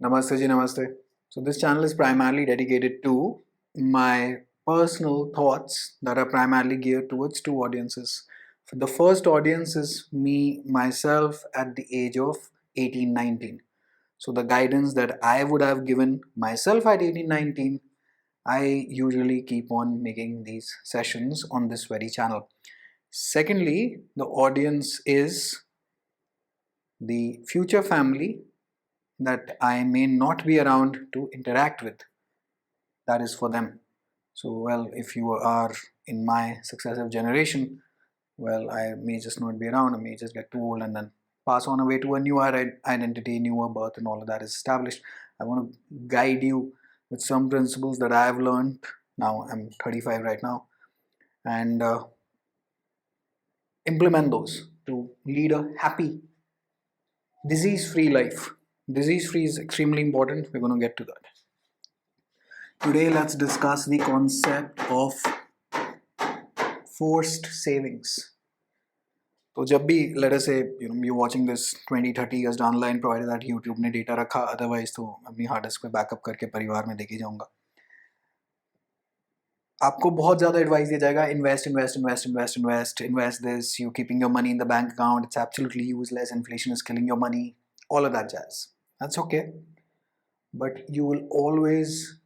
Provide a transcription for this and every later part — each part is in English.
Namaste ji, namaste. So this channel is primarily dedicated to my personal thoughts that are primarily geared towards two audiences. The first audience is me, myself at the age of 18, 19. So the guidance that I would have given myself at 18, 19, I usually keep on making these sessions on this very channel. Secondly, the audience is the future family that I may not be around to interact with. That is for them. So, well, if you are in my successive generation, well, I may just not be around, I may just get too old and then pass on away to a newer identity, newer birth, and all of that is established. I want to guide you with some principles that I have learned. Now, I'm 35 right now, and implement those to lead a happy, disease free life. Disease free is extremely important. We're going to get to that. Today, let's discuss the concept of forced savings. तो जब भी let us say you're watching this 20-30 years down the line, provided that YouTube ने data रखा, otherwise तो अपनी hard disk पे backup करके परिवार में देके जाऊंगा. आपको बहुत ज़्यादा एडवाइस दिया जाएगा, invest this, you keeping your money in the bank account, it's absolutely useless, inflation is killing your money, all of that jazz. That's okay, but you will always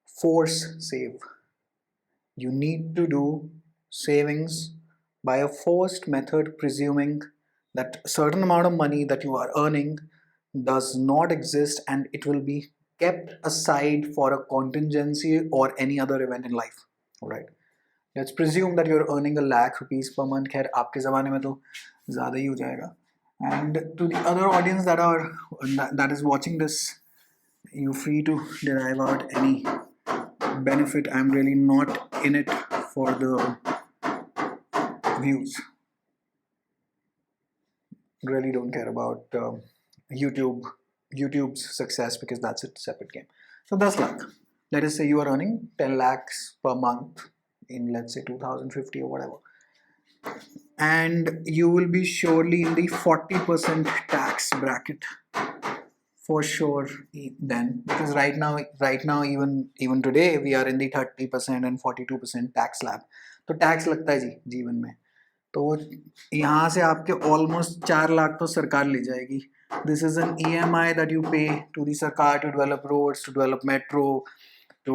force save. You need to do savings by a forced method, presuming that a certain amount of money that you are earning does not exist and it will be kept aside for a contingency or any other event in life. All right, let's presume that you're earning ₹1 lakh per month. खैर आपके ज़माने में तो ज़्यादा ही हो जाएगा. And to the other audience that is watching this, you're free to derive out any benefit. I'm really not in it for the views. Really don't care about YouTube's success, because that's a separate game. So 10 lakh. Let us say you are earning 10 lakhs per month in, let's say, 2050 or whatever. And you will be surely in the 40% tax bracket. For sure then, because right now even today we are in the 30% and 42% tax slab. तो tax लगता है जी जीवन में, तो यहाँ से आपके almost 4 lakh तो सरकार ले जाएगी. This is an EMI that you pay to the सरकार to develop roads, to develop metro, to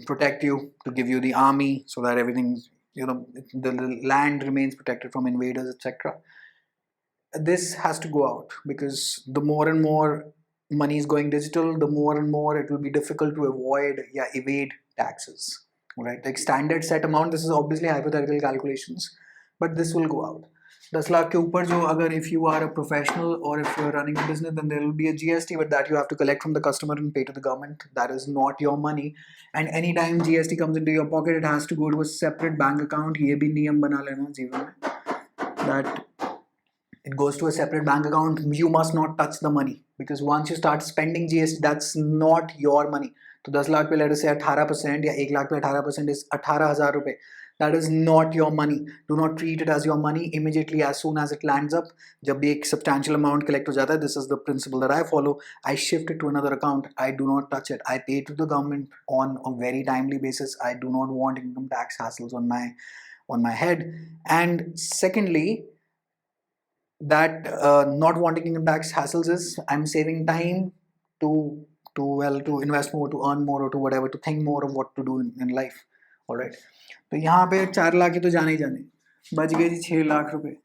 protect you, to give you the army, so that everything, the land remains protected from invaders, etc. This has to go out, because the more and more money is going digital, the more and more it will be difficult to evade taxes. Right, like standard set amount, this is obviously hypothetical calculations, but this will go out. 10 lakh के ऊपर जो, अगर if you are a professional or if you're running a business, then there will be a GST, but that you have to collect from the customer and pay to the government. That is not your money, and anytime GST comes into your pocket, it has to go to a separate bank account. ये भी नियम बना लेना जीवन में, that it goes to a separate bank account. You must not touch the money, because once you start spending GST, that's not your money. तो 10 लाख पे let us say 18% या 1 लाख पे 18% is 18,000 रुपए. That is not your money. Do not treat it as your money. Immediately, as soon as it lands up, जब भी एक substantial amount collect हो जाता है, this is the principle that I follow. I shift it to another account. I do not touch it. I pay to the government on a very timely basis. I do not want income tax hassles on my head. And secondly, that not wanting income tax hassles is I'm saving time to invest more, to earn more, or to whatever, to think more of what to do in life. All right, तो यहाँ पे 4 लाख ही तो जाने ही जाने, बच गए जी 6 लाख रुपए.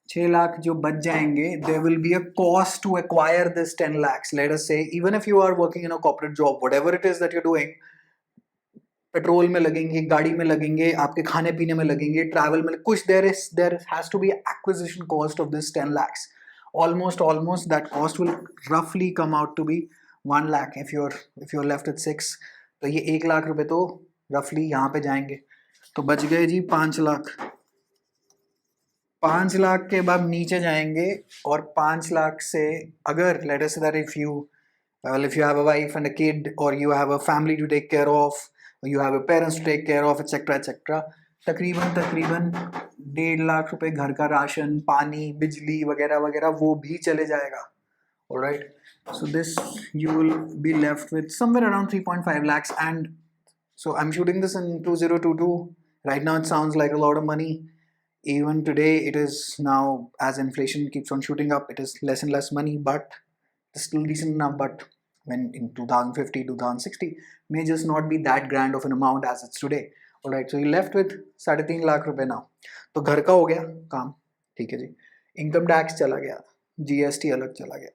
6 लाख जो बच जाएंगे, there will be a cost to acquire this 10 lakhs. Let us say even if you are working in a corporate job, whatever it is that you're doing, petrol में लगेंगे, गाड़ी में लगेंगे, आपके खाने पीने में लगेंगे, ट्रैवल में कुछ, there has to be acquisition cost of this 10 lakhs. Almost that cost will roughly come out to be 1 lakh if you're left with 6. तो ये 1 लाख रुपए तो roughly यहाँ पे जाएंगे, तो बच गए जी 5 लाख. 5 लाख के बाद नीचे जाएंगे, और 5 लाख से अगर let us say that if you have a wife and a kid, or you have a family to take care of, you have your parents to take care of, etc. तकरीबन 1.5 लाख रुपए घर का राशन, पानी, बिजली वगैरह वगैरह वो भी चले जाएगा. Alright, So this, you will be left with somewhere around 3.5 lakhs. And so I'm shooting this in 2022. Right now it sounds like a lot of money. Even today it is now, as inflation keeps on shooting up, it is less and less money, but it's still decent enough. But when in 2050, 2060 may just not be that grand of an amount as it's today. Alright, so you left with 3.5 lakh रुपए now. तो घर का हो गया काम, ठीक है जी. Income tax चला गया, जीएसटी अलग चला गया,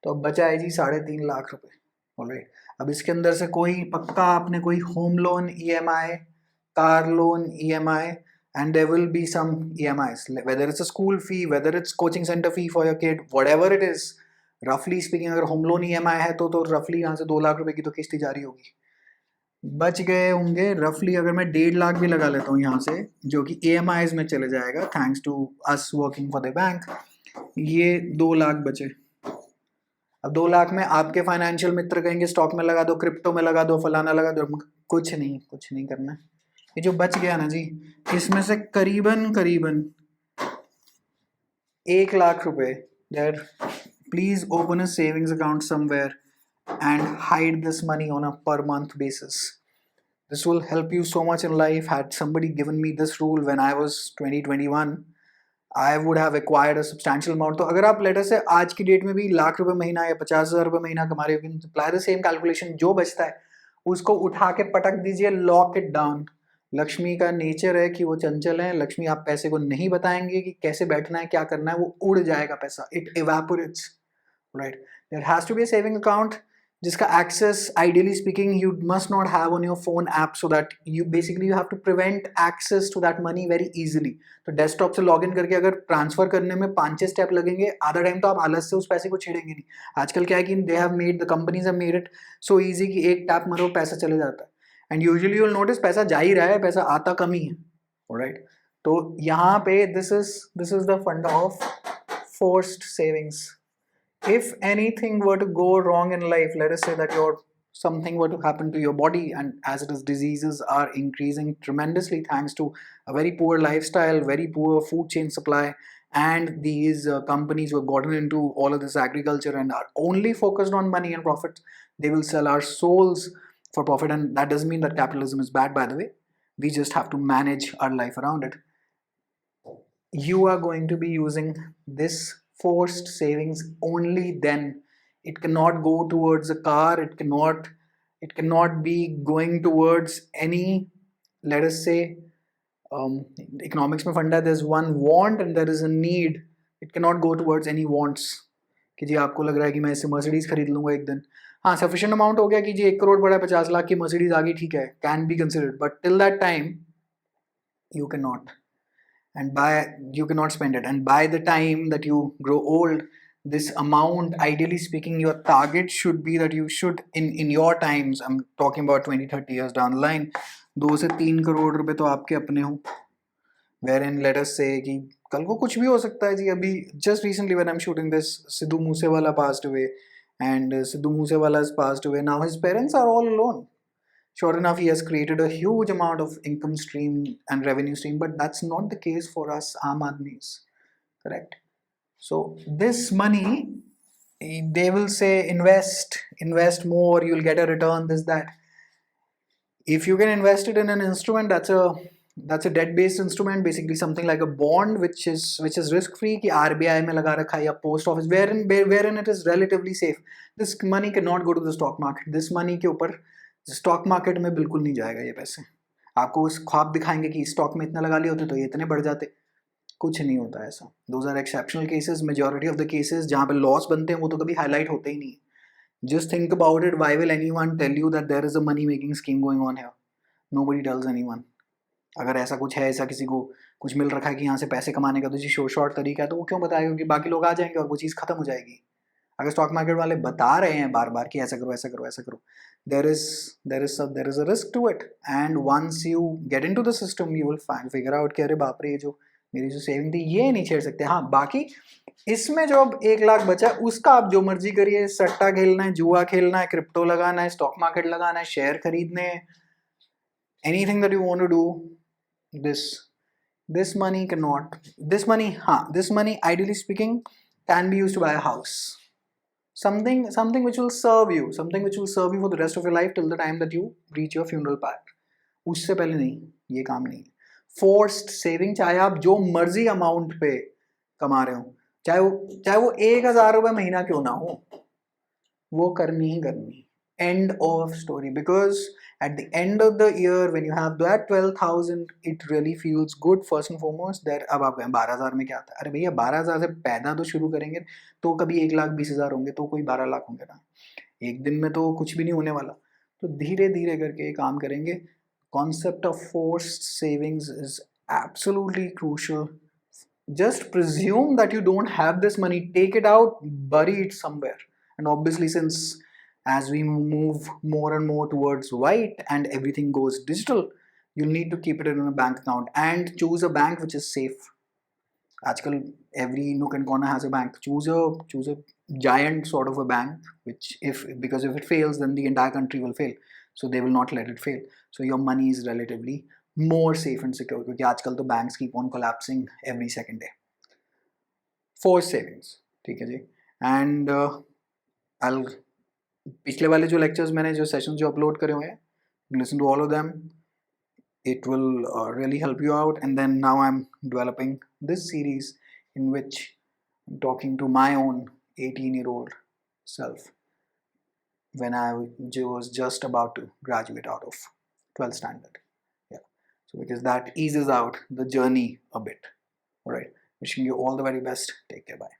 तो अब बचा है जी 3.5 लाख रुपए. ऑलराइट, अब इसके अंदर से कोई पक्का आपने कोई home loan EMI, car loan EMI, and there will be some EMIs, whether it's a school fee, whether it's coaching center fee for your kid, whatever it is. रफली स्पीकिंग अगर होम लोन ईएमआई है तो रफली यहाँ से 2 लाख रुपए की तो किस्ती जारी होगी. बच गए होंगे रफली, अगर मैं 1.5 लाख भी लगा लेता हूँ यहाँ से, जो कि EMIs में चले जाएगा thanks to us working for the bank, ये 2 लाख बचे. अब 2 लाख में आपके फाइनेंशियल मित्र कहेंगे स्टॉक में लगा दो, क्रिप्टो में लगा दो, फलाना लगा दो. कुछ नहीं करना. ये जो बच गया ना जी, इसमें से करीबन 1 लाख रुपए, that please open a savings account somewhere and hide this money on a per month basis. This will help you so much in life. Had somebody given me this rule when I was 2021, I would have acquired a substantial amount. तो अगर आप letter से आज की date में भी लाख रुपए महीना या 50,000 रुपए महीना कमा रहे हो, apply the same calculation, जो बचता है उसको उठा के पटक दीजिए, लॉक इट डाउन. लक्ष्मी का नेचर है कि वो चंचल है. लक्ष्मी आप पैसे को नहीं बताएंगे कि कैसे बैठना है, क्या करना है, वो उड़ जाएगा पैसा. It evaporates, right? There has to be a saving account जिसका access, ideally speaking, you must not have on your phone app, so that you have to prevent access to that money very easily. तो desktop से login करके अगर transfer करने में 5-6 step लगेंगे, आधा time तो आप आलस से उस पैसे को छेड़ेंगे नहीं. आजकल क्या है कि they have made, the companies have made it so easy कि एक टैप मारो पैसा चले जाता है. And usually you will notice पैसा जा ही रहा है, पैसा आता कम ही है. ऑलराइट, तो यहाँ पे दिस इज द फंडा of forced savings. If anything were to go wrong in life, let us say that something were to happen to your body, and as it is, diseases are increasing tremendously thanks to a very poor lifestyle, very poor food chain supply, and these companies who have gotten into all of this agriculture and are only focused on money and profit. They will sell our souls for profit, and that doesn't mean that capitalism is bad, by the way. We just have to manage our life around it. You are going to be using this forced savings only then. It cannot go towards a car, it cannot be going towards any, let us say, economics mein funda, there's one want and there is a need. It cannot go towards any wants कि जी आपको लग रहा है कि मैं इससे Mercedes खरीद लूंगा एक दिन. हाँ, सफिशिएंट अमाउंट हो गया कि जी 1 करोड़ पड़ा है, 50 लाख की मर्सिडीज आ गई, ठीक है, can be considered, but till that time you cannot. And you cannot spend it, and by the time that you grow old, this amount, ideally speaking, your target should be that you should, in your times, I'm talking about 20-30 years down the line, 2 से 3 करोड़ रुपए तो आपके अपने हो. wherein let us say कि कल को कुछ भी हो सकता है जी. अभी just recently when I'm shooting this, Sidhu Moosewala passed away, and Sidhu Moosewala has passed away. Now his parents are all alone. Sure enough, he has created a huge amount of income stream and revenue stream, but that's not the case for us Aam Aadmis, correct? So this money, they will say invest more, you'll get a return, this, that. If you can invest it in an instrument, that's a debt-based instrument, basically something like a bond, which is risk-free, कि RBI में लगा रखा है या post office, wherein it is relatively safe. This money cannot go to the stock market. This money के ऊपर stock market में बिल्कुल नहीं जाएगा ये पैसे. आपको उस ख्वाब दिखाएंगे कि स्टॉक में इतना लगा लिए होते तो ये इतने बढ़ जाते. कुछ नहीं होता ऐसा. Those are exceptional cases. Majority of the cases जहाँ पे लॉस बनते हैं वो तो कभी हाईलाइट होते ही नहीं. Just think about it. Why will anyone tell you that there is a money making scheme going on here? Nobody tells anyone. अगर ऐसा कुछ है, ऐसा किसी को कुछ मिल रखा है कि यहाँ से पैसे कमाने का तो जी शॉर्ट तरीका है, तो वो क्यों बताएगा? क्योंकि बाकी लोग आ जाएंगे और वो चीज़ खत्म हो जाएगी. अगर स्टॉक मार्केट वाले बता रहे हैं बार बार कि ऐसा करो ऐसा करो ऐसा करो, there is a risk to it, and once you get into the system you will figure out कि अरे बाप रे, ये जो मेरी जो सेविंग थी ये नहीं छेड़ सकते. हाँ, बाकी इसमें जो अब 1 लाख बचा उसका आप जो मर्जी करिए. सट्टा खेलना है, जुआ खेलना है, क्रिप्टो लगाना है, स्टॉक मार्केट लगाना है, शेयर खरीदने हैं, anything that you want to do, this money ideally speaking can be used to buy a house. something which will serve you, for the rest of your life till the time that you reach your funeral part. उससे पहले नहीं, ये काम नहीं है. Forced saving, चाहे आप जो मर्जी अमाउंट पे कमा रहे हो, चाहे वो 1,000 रुपये महीना क्यों ना हो, वो करनी ही करनी. End of story. Because at the end of the year, when you have that 12,000, it really feels good. First and foremost, that अब आप 12,000 में क्या आता है? अरे भैया 12,000 से पैदा तो शुरू करेंगे तो कभी 1,20,000 होंगे तो कोई 12 लाख होंगे ना. एक दिन में तो कुछ भी नहीं होने वाला. तो धीरे धीरे करके ये काम करेंगे. Concept of forced savings is absolutely crucial. Just presume that you don't have this money, take it out, bury it somewhere. And obviously, since as we move more and more towards white and everything goes digital, you'll need to keep it in a bank account and choose a bank which is safe. આજકાલ every nook and corner has a bank. Choose a giant sort of a bank, because if it fails, then the entire country will fail. So they will not let it fail. So your money is relatively more safe and secure. क्योंकि आजकल तो banks keep on collapsing every second day. Forced savings, ठीक है जी. And I'll पिछले वाले जो lectures मैंने जो sessions जो upload करे हुए हैं, listen to all of them. It will really help you out. And then now I'm developing this series in which I'm talking to my own 18-year-old self when I was just about to graduate out of 12th standard. Yeah. So because that eases out the journey a bit. All right. Wishing you all the very best. Take care. Bye.